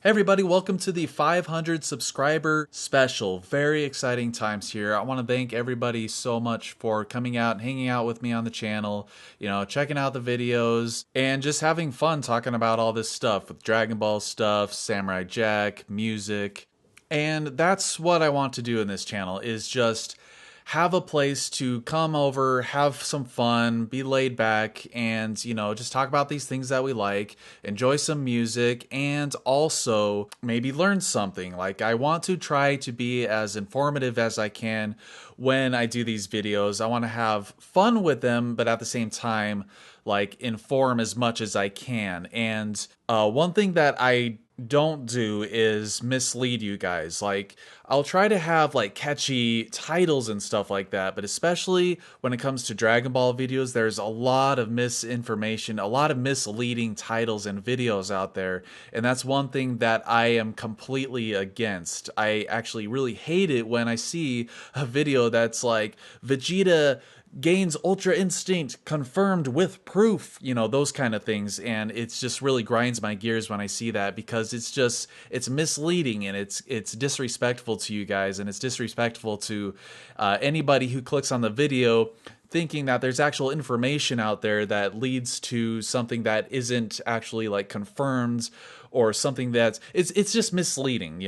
Hey everybody, welcome to the 500 subscriber special. Very exciting times here. I want to thank everybody so much for coming out and hanging out with me on the channel, checking out the videos and just having fun talking about all this stuff with Dragon Ball stuff, Samurai Jack, music. And that's what I want to do in this channel is just have a place to come over, have some fun, be laid back, and, just talk about these things that we like, enjoy some music, and also maybe learn something. Like, I want to try to be as informative as I can when I do these videos. I want to have fun with them, but at the same time, like, inform as much as I can. And one thing that I don't do is mislead you guys. Like, I'll try to have like catchy titles and stuff like that, but especially when it comes to Dragon Ball videos, there's a lot of misinformation, a lot of misleading titles and videos out there, and that's one thing that I am completely against. I actually really hate it when I see a video that's like Vegeta gains Ultra Instinct confirmed with proof, those kind of things. And it's just really grinds my gears when I see that, because it's misleading and it's disrespectful to you guys, and it's disrespectful to anybody who clicks on the video thinking that there's actual information out there that leads to something that isn't actually like confirmed, or something that's it's just misleading,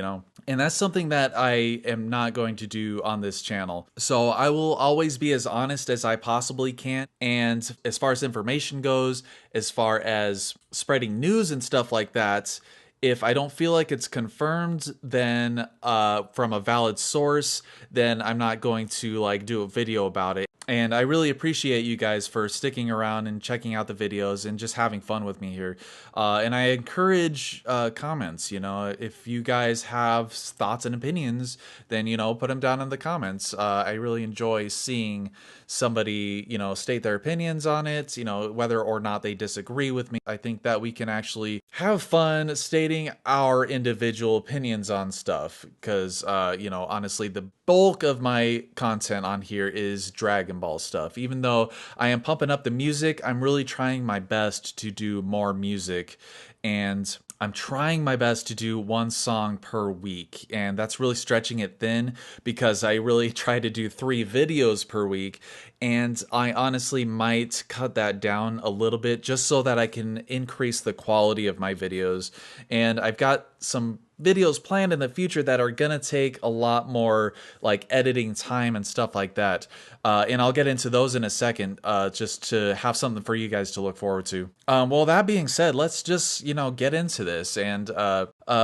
and that's something that I am not going to do on this channel. So I will always be as honest as I possibly can, and as far as information goes, as far as spreading news and stuff like that, if I don't feel like it's confirmed, then from a valid source, then I'm not going to like do a video about it. And I really appreciate you guys for sticking around and checking out the videos and just having fun with me here. And I encourage comments. If you guys have thoughts and opinions, then, put them down in the comments. I really enjoy seeing somebody, state their opinions on it, whether or not they disagree with me. I think that we can actually have fun stating our individual opinions on stuff, because, honestly, the bulk of my content on here is Dragon Ball stuff. Even though I am pumping up the music, I'm really trying my best to do more music, and I'm trying my best to do one song per week, and that's really stretching it thin, because I really try to do 3 videos per week, and I honestly might cut that down a little bit just so that I can increase the quality of my videos. And I've got some videos planned in the future that are gonna take a lot more like editing time and stuff like that, and I'll get into those in a second, just to have something for you guys to look forward to. Well, that being said, let's just get into this. And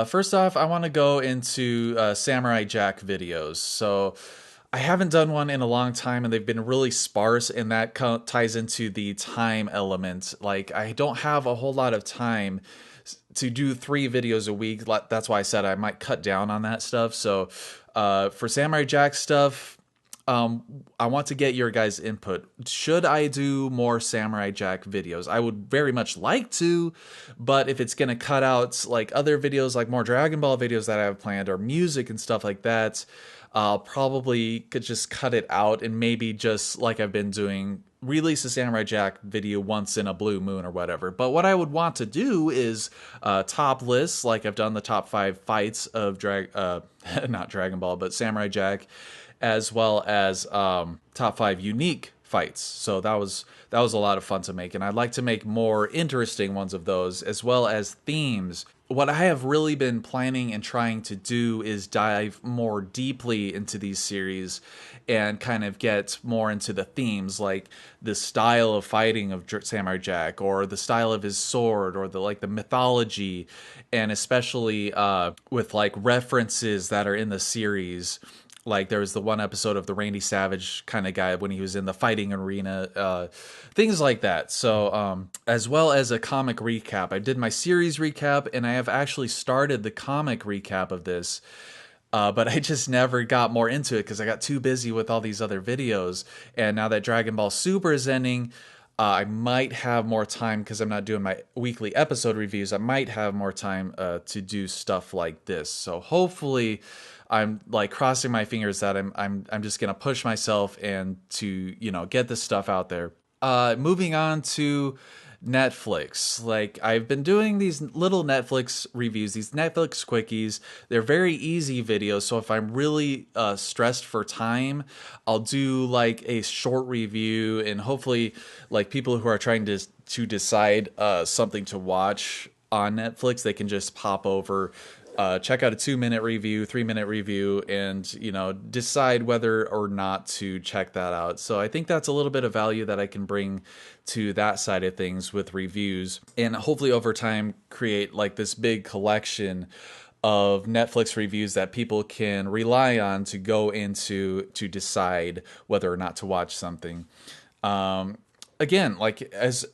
first off, I want to go into Samurai Jack videos. So I haven't done one in a long time, and they've been really sparse, and that ties into the time element. Like, I don't have a whole lot of time to do 3 videos a week. That's why I said I might cut down on that stuff. So for Samurai Jack stuff, I want to get your guys' input. Should I do more Samurai Jack videos? I would very much like to, but if it's gonna cut out like other videos, like more Dragon Ball videos that I have planned, or music and stuff like that, I'll probably could just cut it out, and maybe just like I've been doing, release a Samurai Jack video once in a blue moon or whatever. But what I would want to do is top lists, like I've done the top 5 fights of not Dragon Ball, but Samurai Jack, as well as top 5 unique fights. So that was a lot of fun to make, and I'd like to make more interesting ones of those, as well as themes. What I have really been planning and trying to do is dive more deeply into these series and kind of get more into the themes, like the style of fighting of Samurai Jack, or the style of his sword, or the mythology, and especially with like references that are in the series. Like, there was the one episode of the Randy Savage kind of guy when he was in the fighting arena, things like that. So, as well as a comic recap. I did my series recap, and I have actually started the comic recap of this, but I just never got more into it because I got too busy with all these other videos. And now that Dragon Ball Super is ending, I might have more time, because I'm not doing my weekly episode reviews. I might have more time to do stuff like this. So hopefully, I'm like crossing my fingers that I'm just gonna push myself and to get this stuff out there. Moving on to Netflix. Like, I've been doing these little Netflix reviews, these Netflix quickies. They're very easy videos, so if I'm really stressed for time, I'll do like a short review, and hopefully like people who are trying to decide something to watch on Netflix, they can just pop over, check out a 2-minute review, 3-minute review, and decide whether or not to check that out. So I think that's a little bit of value that I can bring to that side of things with reviews, and hopefully over time create like this big collection of Netflix reviews that people can rely on to go into to decide whether or not to watch something. Again, like as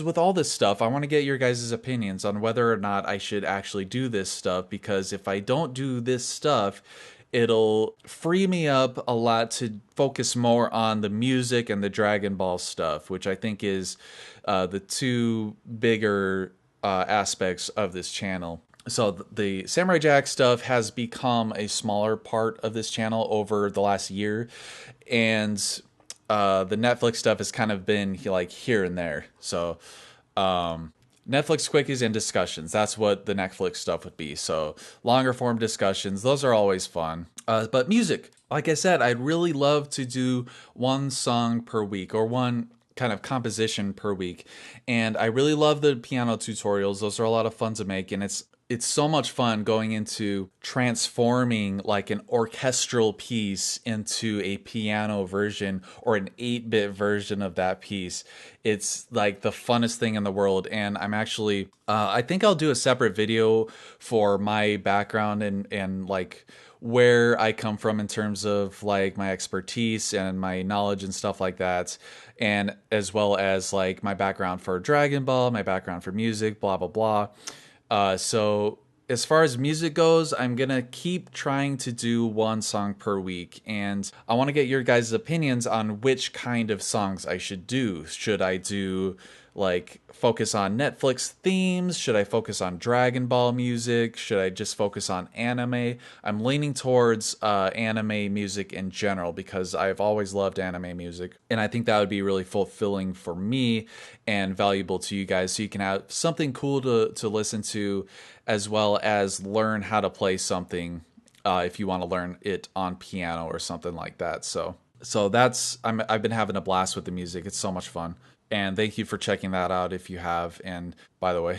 with all this stuff, I want to get your guys' opinions on whether or not I should actually do this stuff, because if I don't do this stuff, it'll free me up a lot to focus more on the music and the Dragon Ball stuff, which I think is the two bigger aspects of this channel. So the Samurai Jack stuff has become a smaller part of this channel over the last year, and the Netflix stuff has kind of been like here and there. So Netflix quickies and discussions, that's what the Netflix stuff would be. So longer form discussions, those are always fun. But music, like I said, I'd really love to do one song per week or one kind of composition per week. And I really love the piano tutorials. Those are a lot of fun to make, and it's so much fun going into transforming like an orchestral piece into a piano version or an 8-bit version of that piece. It's like the funnest thing in the world. And I'm actually, I think I'll do a separate video for my background and like where I come from in terms of like my expertise and my knowledge and stuff like that. And as well as like my background for Dragon Ball, my background for music, blah, blah, blah. So as far as music goes, I'm going to keep trying to do one song per week. And I want to get your guys' opinions on which kind of songs I should do. Should I do like focus on Netflix themes? Should I focus on Dragon Ball music? Should I just focus on anime? I'm leaning towards anime music in general because I've always loved anime music, and I think that would be really fulfilling for me and valuable to you guys, so you can have something cool to listen to, as well as learn how to play something if you want to learn it on piano or something like that. So that's I've been having a blast with the music. It's so much fun. And thank you for checking that out if you have. And by the way,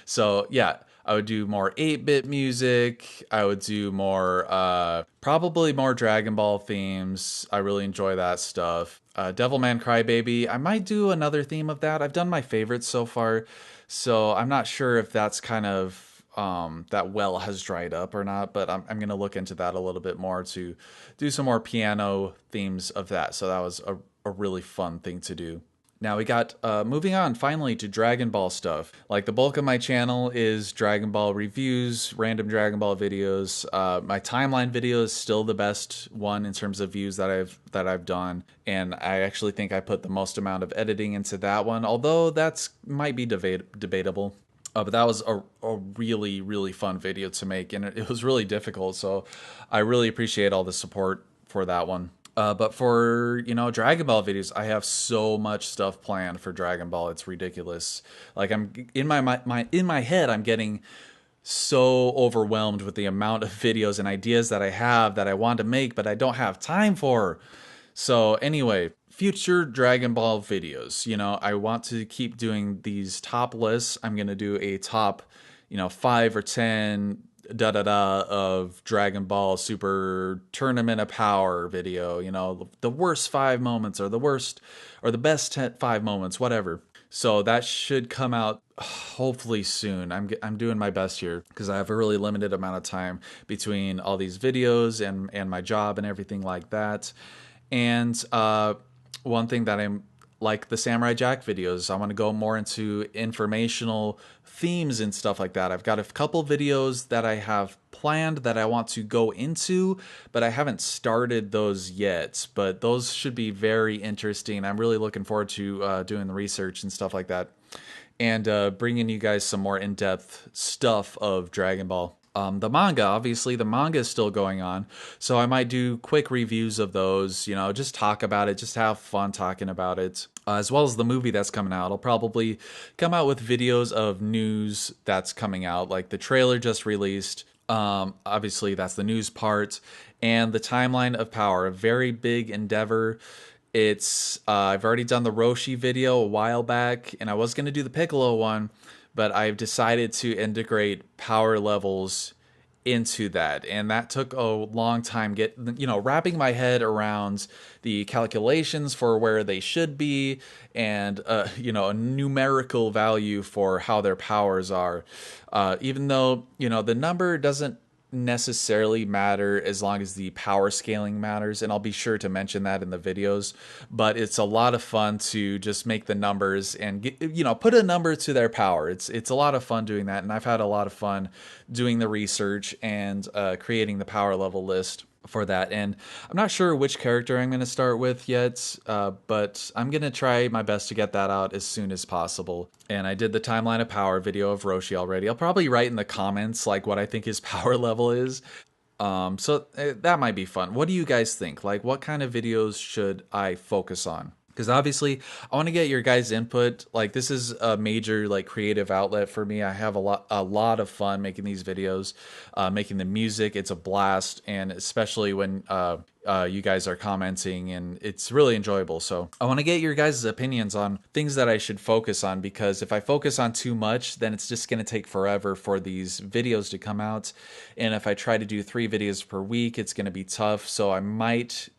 so yeah, I would do more 8-bit music. I would do more, probably more Dragon Ball themes. I really enjoy that stuff. Devilman Crybaby, I might do another theme of that. I've done my favorites so far, so I'm not sure if that's kind of that well has dried up or not, but I'm going to look into that a little bit more to do some more piano themes of that. So that was a really fun thing to do. Now we got, moving on finally to Dragon Ball stuff. Like the bulk of my channel is Dragon Ball reviews, random Dragon Ball videos. My timeline video is still the best one in terms of views that I've done. And I actually think I put the most amount of editing into that one, although that's might be debatable. But that was a really, really fun video to make, and it was really difficult. So I really appreciate all the support for that one. But for, Dragon Ball videos, I have so much stuff planned for Dragon Ball. It's ridiculous. Like I'm in my head, I'm getting so overwhelmed with the amount of videos and ideas that I have that I want to make, but I don't have time for. So anyway, future Dragon Ball videos, I want to keep doing these top lists. I'm going to do a top, 5 or 10 of Dragon Ball Super Tournament of Power video, the worst 5 moments or the best 5 moments, whatever. So that should come out hopefully soon. I'm doing my best here because I have a really limited amount of time between all these videos and my job and everything like that. And one thing that I'm like the Samurai Jack videos, I want to go more into informational themes and stuff like that. I've got a couple videos that I have planned that I want to go into, but I haven't started those yet. But those should be very interesting. I'm really looking forward to doing the research and stuff like that, and bringing you guys some more in-depth stuff of Dragon Ball. The manga, obviously, the manga is still going on, so I might do quick reviews of those, you know, just talk about it, just have fun talking about it. As well as the movie that's coming out. I'll probably come out with videos of news that's coming out, like the trailer just released. Obviously, that's the news part, and the timeline of Power, a very big endeavor. It's I've already done the Roshi video a while back, and I was going to do the Piccolo one, but I've decided to integrate power levels into that, and that took a long time wrapping my head around the calculations for where they should be, and a numerical value for how their powers are, even though the number doesn't necessarily matter as long as the power scaling matters, and I'll be sure to mention that in the videos. But it's a lot of fun to just make the numbers and put a number to their power. It's a lot of fun doing that, and I've had a lot of fun doing the research and creating the power level list for that. And I'm not sure which character I'm going to start with yet, but I'm going to try my best to get that out as soon as possible. And I did the timeline of power video of Roshi already. I'll probably write in the comments like what I think his power level is. So that might be fun. What do you guys think? Like, what kind of videos should I focus on? Because obviously I want to get your guys' input. Like, this is a major like creative outlet for me. I have a lot of fun making these videos, making the music. It's a blast, and especially when you guys are commenting, and it's really enjoyable. So I want to get your guys' opinions on things that I should focus on, because if I focus on too much, then it's just going to take forever for these videos to come out. And if I try to do 3 videos per week, it's going to be tough. So I might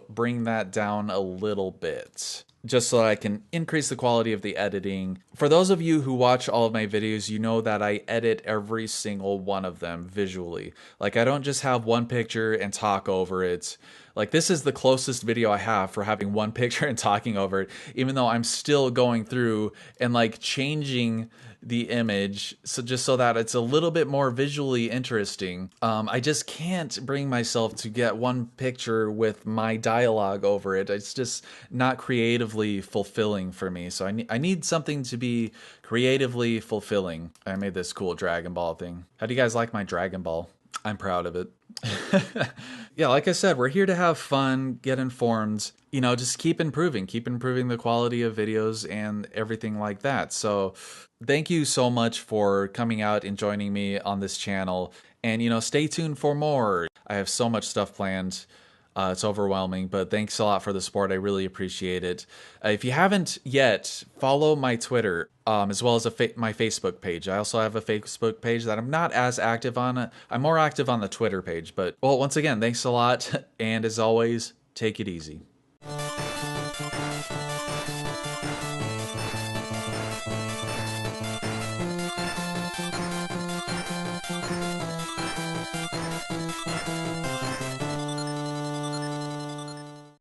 bring that down a little bit just so that I can increase the quality of the editing. For those of you who watch all of my videos, you know that I edit every single one of them visually. Like, I don't just have one picture and talk over it. Like, this is the closest video I have for having one picture and talking over it, even though I'm still going through and like changing the image so that it's a little bit more visually interesting. I just can't bring myself to get one picture with my dialogue over it. It's just not creatively fulfilling for me. So I need something to be creatively fulfilling. I made this cool Dragon Ball thing. How do you guys like my Dragon Ball? I'm proud of it. Yeah, like I said, we're here to have fun, get informed, just keep improving the quality of videos and everything like that. So thank you so much for coming out and joining me on this channel. And, stay tuned for more. I have so much stuff planned. It's overwhelming, but thanks a lot for the support. I really appreciate it. If you haven't yet, follow my Twitter, as well as my Facebook page. I also have a Facebook page that I'm not as active on. I'm more active on the Twitter page. But, well, once again, thanks a lot. And as always, take it easy.